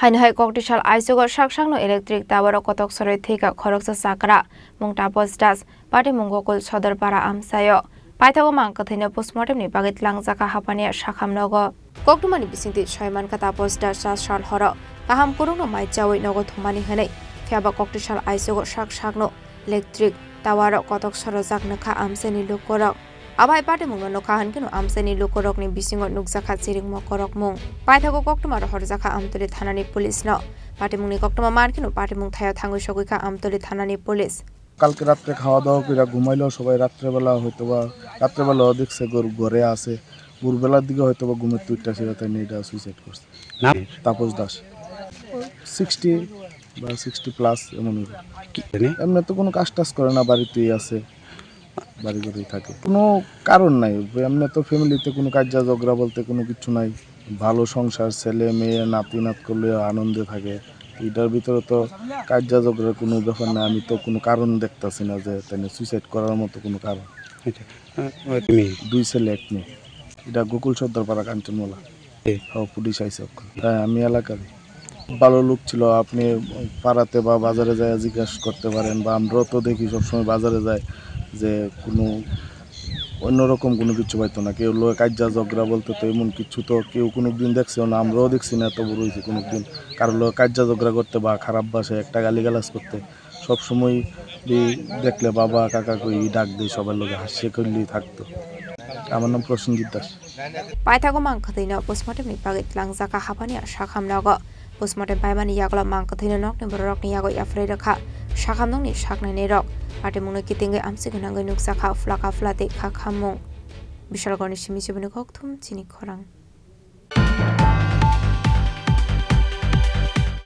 Haino Koktisal Aichugo Sakno electric tower Kotok Sorowi Thwikha Khoroksa Chakra mungta postas party mungokul Sodorpara amsayo Paithago mangkathina postmortem ni bagit langjaka hapani sakhamnogo koktumani bisingti soiman kata postas sal horo kaham kurungno maichawi nogo thumani hanai phiaba Koktisal Aichugo Sakno electric tower Kotok Sorojak nakha amsani lukorok Abai party mungno nokhahan kino amsani lukorok ni bisingo nukjaka chiring mokorok mung Paithago koktumar horjaka amtuli thanani police no party mungni koktuma markino party mung thaya thangui sogika amtuli thanani police কালকে রাত্রে খাওয়া দাওয়া করে ঘুমাইলো সবাই রাত্রেবেলা হয়তো বা রাত্রেবেলা দেখছে ঘরে আছে ভোরবেলার দিকে হয়তো বা ঘুমের তুইটা ছিল তাই এটা সুইসাইড করছে তাপস দাস 60 বা 60 প্লাস এমন এমনি তো কোনো কাজ টাজ করে না বাড়িতেই আছে বাড়ি ঘরেই থাকে কোনো কারণ নাই এমনি তো ফ্যামিলিতে কোনো কাজা ঝগড়া বলতে কোনো কিছু নাই ভালো সংসার ছেলে মেয়ে নাতি নাত করলে আনন্দে থাকে এটার ভিতরে তো কাজা ঝগড়ার কোনো ব্যাপার না আমি তো কোনো কারণ দেখতেছি না যে তাই সুইসাইড করার মতো কোনো কারণ দুই ছেলে এক মেয়ে এটা গোকুল সর্দারপাড়া কাঞ্চনমালা পুলিশ আইসে হ্যাঁ আমি এলাকার ভালো লোক ছিল আপনি পাড়াতে বা বাজারে যায় জিজ্ঞাসা করতে পারেন বা আমরাও তো দেখি সবসময় বাজারে যায় যে কোনো অন্যরকম কোনো কিছু পাইতো না কেউ লোক কাজা ঝগড়া বলতে তো এমন কিছু তো কেউ কোনো দিন দেখছে না আমরাও দেখছি না এত বড় হয়েছে কোনো দিন কারো লোক কাজা ঝগড়া করতে বা খারাপ ভাষায় একটা গালিগালাজ করতে সবসময় দেখলে বাবা কাকা কই ডাক দিয়ে সবার লোকে হাসিয়ে করলেই থাকতো আমার নাম Prosenjit Das Paithago mangkathina postmortem ni bagit langjaka hapani sakhamnogo postmortem paimani yagla mangkathina nok ni borok ni yago afrei rakha sakhamnong ni saknai rok party mungno kitingai amsi gunangoi nukjaka flaka flate kha khamung Bishalgoni Shimi Chibuni Koktum Chini Khorang